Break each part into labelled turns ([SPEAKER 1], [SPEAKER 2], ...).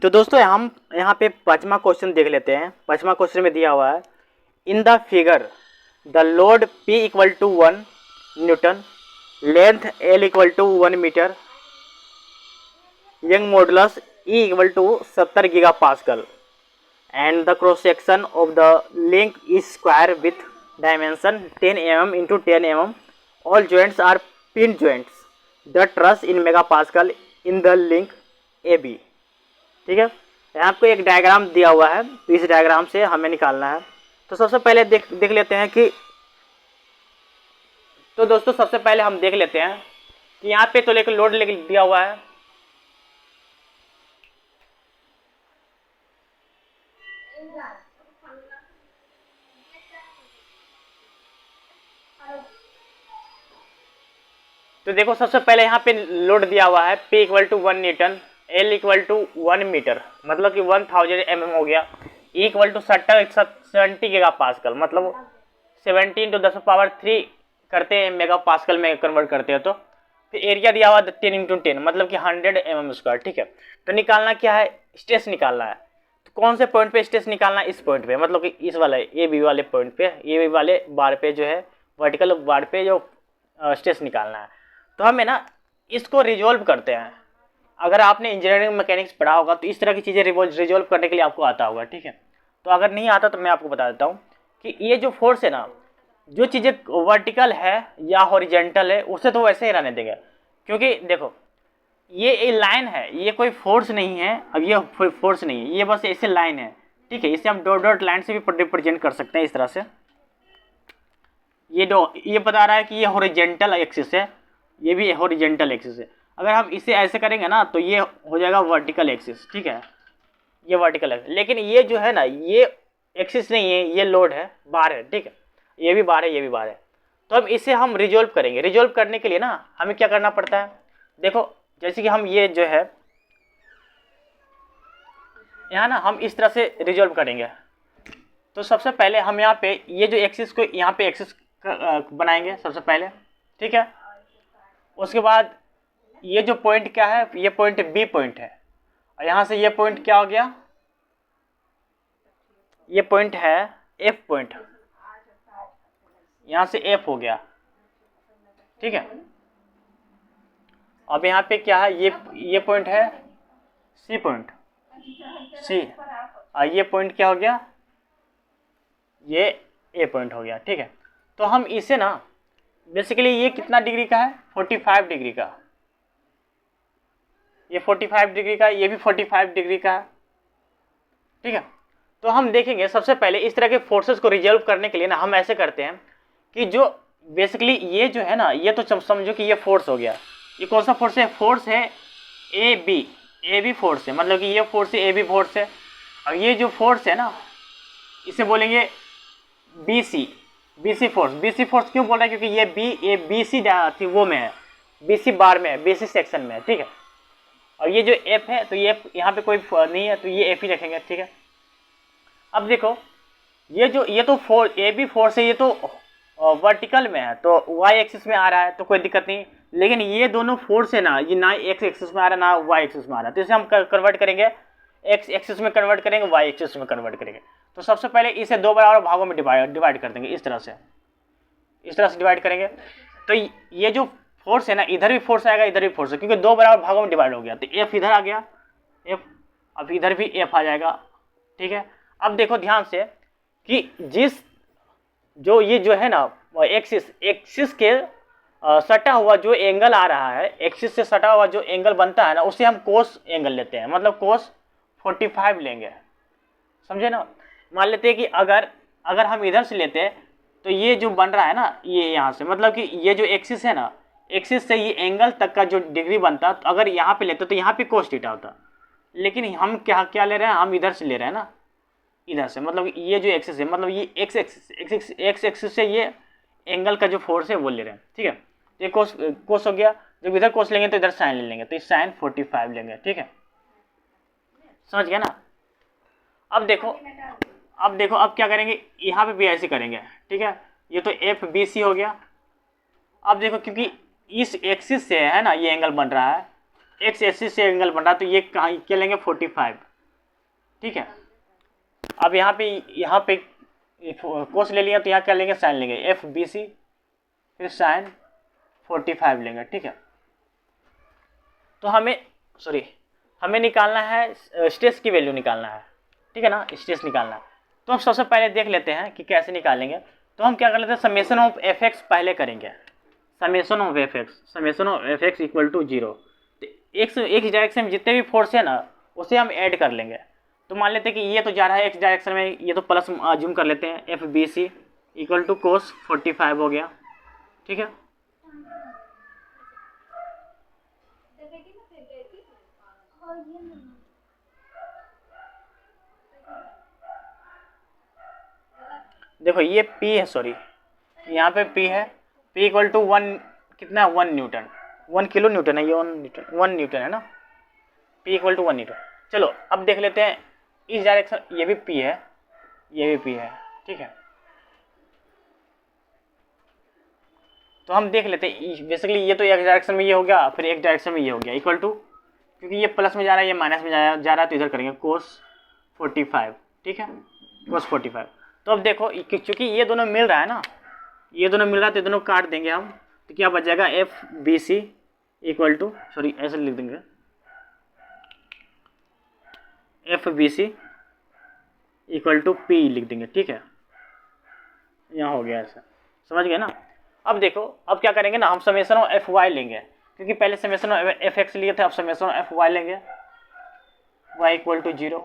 [SPEAKER 1] तो दोस्तों हम यहाँ पे पाँचवा क्वेश्चन देख लेते हैं। पाँचवा क्वेश्चन में दिया हुआ है in the figure the load P equal to 1 newton, length L equal to 1 metre, Young modulus E equal to 70 giga pascal and the cross section of the link is square with dimension 10 mm into 10 mm। All joints are pin joints. The truss in mega pascal in the link A B. ठीक है, यहाँ आपको एक diagram दिया हुआ है, तो इस डायग्राम से हमें निकालना है। तो सबसे पहले देख लेते हैं कि तो दोस्तों सबसे पहले हम देख लेते हैं कि यहाँ पे तो लेकर लोड लेकर दिया हुआ है। तो देखो सबसे पहले यहाँ पे लोड दिया हुआ है P equal to 1 newton, L equal to 1 metre मतलब कि 1000 mm हो गया, E equal to 70 giga pascal मतलब 17 × 10³ करते हैं मेगा पास्कल में कन्वर्ट करते हैं। तो फिर एरिया दिया हुआ 10 × 10 मतलब कि 100 mm²। ठीक है, तो निकालना क्या है, स्ट्रेस निकालना है। तो कौन से पॉइंट पे स्ट्रेस निकालना है, इस पॉइंट पे मतलब कि इस वाले ए बी वाले पॉइंट पे, ए बी वाले बार पे जो है वर्टिकल बार पे जो स्ट्रेस निकालना है। तो हमें ना इसको रिजोल्व करते हैं। अगर आपने इंजीनियरिंग मैकेनिक्स पढ़ा होगा तो इस तरह की चीज़ें रिजोल्व करने के लिए आपको आता होगा। ठीक है, तो अगर नहीं आता तो मैं आपको बता देता हूँ कि ये जो फोर्स है ना, जो चीज़ें वर्टिकल है या हॉरिजेंटल है उसे तो वैसे ही रहने देंगे, क्योंकि देखो ये लाइन है, ये कोई फोर्स नहीं है। अब ये फोर्स नहीं है, ये बस ऐसे लाइन है। ठीक है, इसे हम डॉट डॉट लाइन से भी रिप्रेजेंट कर सकते हैं इस तरह से। ये बता रहा है कि ये हॉरिजेंटल एक्सिस है, ये भी हॉरिजेंटल एक्सिस है। अगर हम इसे ऐसे करेंगे ना तो ये हो जाएगा वर्टिकल एक्सिस। ठीक है, ये वर्टिकल है, लेकिन ये जो है ना ये एक्सिस नहीं है, ये लोड है, बार है। ठीक है, ये भी बार है, ये भी बार है। तो अब इसे हम रिजोल्व करेंगे। रिजोल्व करने के लिए ना हमें क्या करना पड़ता है, देखो जैसे कि हम ये जो है यहाँ ना हम इस तरह से रिजोल्व करेंगे। तो सबसे पहले हम यहाँ पे ये जो एक्सिस को यहाँ पे एक्सिस बनाएंगे सबसे पहले। ठीक है, उसके बाद ये जो पॉइंट क्या है, ये पॉइंट बी पॉइंट है, और यहाँ से ये पॉइंट क्या हो गया, ये पॉइंट है एफ पॉइंट, यहाँ से एफ हो गया। ठीक है, अब यहाँ पे क्या है, ये पॉइंट है सी पॉइंट, सी, और ये पॉइंट क्या हो गया, ये ए पॉइंट हो गया। ठीक है, तो हम इसे ना बेसिकली ये कितना डिग्री का है, 45 डिग्री का, ये 45 डिग्री का, ये भी 45 डिग्री का है। ठीक है, तो हम देखेंगे सबसे पहले इस तरह के फोर्सेस को रिजोल्व करने के लिए ना हम ऐसे करते हैं कि जो बेसिकली ये जो है ना, ये तो समझो कि ये फोर्स हो गया। ये कौन सा फोर्स है, फोर्स है ए बी फोर्स है, मतलब कि ये फोर्स है, ए बी फोर्स है। और ये जो फोर्स है ना इसे बोलेंगे बी सी फोर्स क्यों बोल रहे हैं, क्योंकि ये बी सी थी वो में है, बी सी बार में है, बी सी सेक्शन में है। ठीक है, और ये जो एफ है तो ये यहाँ पे कोई नहीं है तो ये एफ ही रखेंगे। ठीक है, अब देखो ये तो ए बी फोर्स है, ये तो वर्टिकल में है तो वाई एक्सिस में आ रहा है तो कोई दिक्कत नहीं। लेकिन ये दोनों फोर्स है ना, ये ना एक्स एक्सिस में आ रहा है ना वाई एक्सिस में आ रहा है, तो इसे हम कन्वर्ट करेंगे, एक्स एक्सिस में कन्वर्ट करेंगे, वाई एक्सिस में कन्वर्ट करेंगे। तो सबसे पहले इसे दो बराबर भागों में डिवाइड कर देंगे, इस तरह से डिवाइड करेंगे। तो ये जो फोर्स है ना, इधर भी फोर्स आएगा, इधर भी फोर्स है, क्योंकि दो बराबर भागों में डिवाइड हो गया। तो एफ इधर आ गया, एफ, अब इधर भी एफ आ जाएगा। ठीक है, अब देखो ध्यान से कि जो ये जो है ना एक्सिस के सटा हुआ जो एंगल आ रहा है, एक्सिस से सटा हुआ जो एंगल बनता है ना उसे हम कोस एंगल लेते हैं, मतलब कोस 45 लेंगे। समझे ना, मान लेते हैं कि अगर हम इधर से लेते हैं तो ये जो बन रहा है ना, ये यहाँ से मतलब कि ये जो एक्सिस है ना, एक्सिस से ये एंगल तक का जो डिग्री बनता, तो अगर यहाँ पे लेते तो यहाँ पे कोस थीटा होता। लेकिन हम क्या ले रहे हैं, हम इधर से ले रहे हैं ना, इधर से, मतलब ये जो एक्सिस है, मतलब ये एक्स एक्सिस से ये एंगल का जो फोर्स है वो ले रहे हैं। ठीक है, तो ये कोस हो गया। जब इधर कोस लेंगे तो इधर साइन ले लेंगे, तो इस साइन 45 लेंगे। ठीक है, समझ गया ना। अब देखो अब क्या करेंगे, यहाँ पे भी ऐसे करेंगे। ठीक है, ये तो एफ बी सी हो गया। अब देखो क्योंकि इस एक्सिस से है ना ये एंगल बन रहा है, एक्स एक्सिस से एंगल बन रहा है, तो ये कहाँ क्या लेंगे 45, ठीक है। अब यहाँ पे कोस ले लिया तो यहाँ क्या लेंगे, साइन लेंगे, एफ बी सी फिर साइन 45 लेंगे, ठीक है। तो हमें निकालना है स्ट्रेस की वैल्यू निकालना है, ठीक है ना, स्ट्रेस निकालना है। तो हम सबसे पहले देख लेते हैं कि कैसे निकालेंगे। तो हम क्या कर लेते हैं, समेशन ऑफ एफ एक्स पहले करेंगे, summation of F X equal to 0। तो एक डायरेक्शन में जितने भी फोर्स है ना उसे हम ऐड कर लेंगे। तो मान लेते हैं कि ये तो जा रहा है एक्स डायरेक्शन में, ये तो प्लस अज्यूम कर लेते हैं, F B C equal to cos 45 हो गया, ठीक है। देखो ये P है, सॉरी यहाँ पे P है, P इक्वल टू 1 कितना है, 1 न्यूटन, 1 किलो न्यूटन है, ये 1 न्यूटन है ना, P इक्वल टू 1 न्यूटन। चलो अब देख लेते हैं इस डायरेक्शन, ये भी P है, ये भी P है, ठीक है। तो हम देख लेते हैं बेसिकली ये तो एक डायरेक्शन में ये हो गया, फिर एक डायरेक्शन में ये हो गया, इक्वल टू, क्योंकि ये प्लस में जा रहा है ये माइनस में जा रहा है तो इधर करेंगे कोस 45, ठीक है, कोस 45। तो अब देखो क्योंकि ये दोनों मिल रहा है ना, ये दोनों मिल रहा है तो ये दोनों काट देंगे हम, तो क्या बच जाएगा, F B C equal to, sorry ऐसे लिख देंगे, F B C equal to P लिख देंगे, ठीक है। यहाँ हो गया ऐसा, समझ गए ना। अब देखो अब क्या करेंगे ना, हम समेशन ऑफ एफ वाई लेंगे, क्योंकि पहले समेशन ऑफ एफ एक्स लिए थे, अब समेशन ऑफ एफ वाई लेंगे, वाई इक्वल टू 0,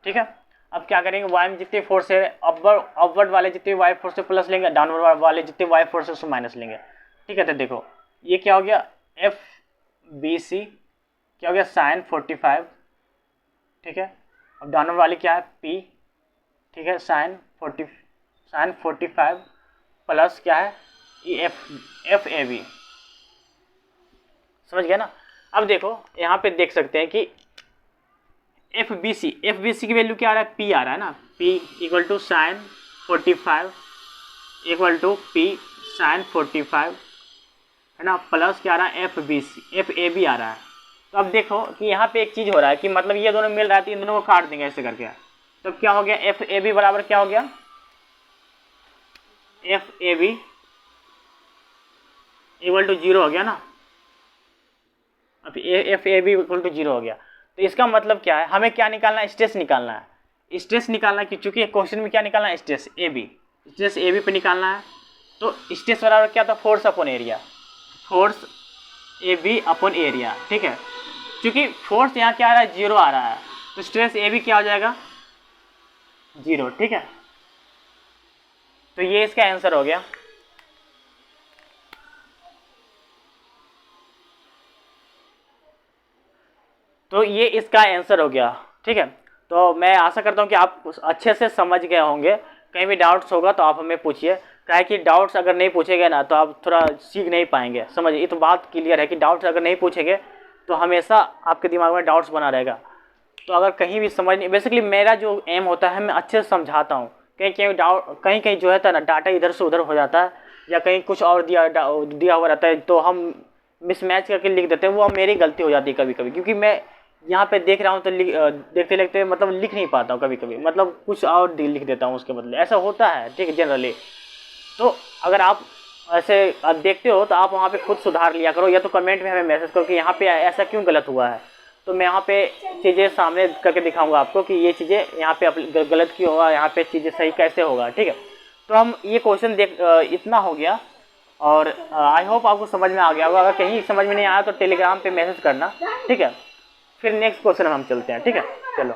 [SPEAKER 1] ठीक है। अब क्या करेंगे, वाई में जितने फोर्स है अपवर्ड वाले जितने वाई फोर्स है प्लस लेंगे, डाउनवर्ड वाले जितने वाई फोर्स है उसको माइनस लेंगे, ठीक है। तो देखो ये क्या हो गया, एफ बी सी क्या हो गया, साइन 45, ठीक है। अब डाउनवर्ड वाले क्या है, पी, ठीक है, साइन 45 प्लस क्या है, एफ ए बी, समझ गया ना। अब देखो यहाँ पे देख सकते हैं कि एफ बी सी की वैल्यू क्या आ रहा है, पी आ रहा है ना, P equal to sine 45 equal to P sine 45 है ना, प्लस क्या आ रहा है, एफ ए बी आ रहा है। तो अब देखो कि यहाँ पे एक चीज़ हो रहा है कि मतलब ये दोनों मिल रहा है तो इन दोनों को काट देंगे ऐसे करके, तो क्या हो गया, एफ ए बी बराबर क्या हो गया, F A B equal to 0 हो गया ना। अब F A B equal to 0 हो गया, तो इसका मतलब क्या है, हमें क्या निकालना है, स्ट्रेस निकालना है, स्ट्रेस निकालना है, चूंकि क्वेश्चन में क्या निकालना है, स्ट्रेस ए बी पे निकालना है। तो स्ट्रेस बराबर क्या था, force upon area, force A B upon area, ठीक है। क्योंकि फोर्स यहाँ क्या आ रहा है, 0 आ रहा है, तो स्ट्रेस ए बी क्या हो जाएगा, 0, ठीक है। तो ये इसका आंसर हो गया। तो ये इसका आंसर हो गया, ठीक है। तो मैं आशा करता हूँ कि आप अच्छे से समझ गए होंगे, कहीं भी डाउट्स होगा तो आप हमें पूछिए, क्या है कि डाउट्स अगर नहीं पूछेंगे ना तो आप थोड़ा सीख नहीं पाएंगे, समझिए। ये तो बात क्लियर है कि डाउट्स अगर नहीं पूछेंगे तो हमेशा आपके दिमाग में डाउट्स बना रहेगा। तो अगर कहीं भी समझ नहीं, बेसिकली मेरा जो एम होता है मैं अच्छे से समझाता हूँ, कहीं जो है ना डाटा इधर से उधर हो जाता है या कहीं कुछ और दिया हुआ रहता है तो हम मिसमैच करके लिख देते हैं, वो मेरी गलती हो जाती है कभी कभी, क्योंकि मैं यहाँ पे देख रहा हूँ तो देखते लिखते मतलब लिख नहीं पाता हूँ कभी कभी, मतलब कुछ और लिख देता हूँ उसके बदले, ऐसा होता है, ठीक है, जनरली। तो अगर आप ऐसे देखते हो तो आप वहाँ पे खुद सुधार लिया करो, या तो कमेंट में हमें मैसेज करो कि यहाँ पे ऐसा क्यों गलत हुआ है, तो मैं यहाँ पे चीज़ें सामने करके दिखाऊंगा आपको कि ये चीज़ें यहाँ पे गलत क्यों होगा, यहाँ पे चीज़ें सही कैसे होगा, ठीक है। तो हम ये क्वेश्चन इतना हो गया, और आई होप आपको समझ में आ गया होगा। अगर कहीं समझ में नहीं आया तो टेलीग्राम पे मैसेज करना, ठीक है। फिर नेक्स्ट क्वेश्चन हम चलते हैं, ठीक है, चलो।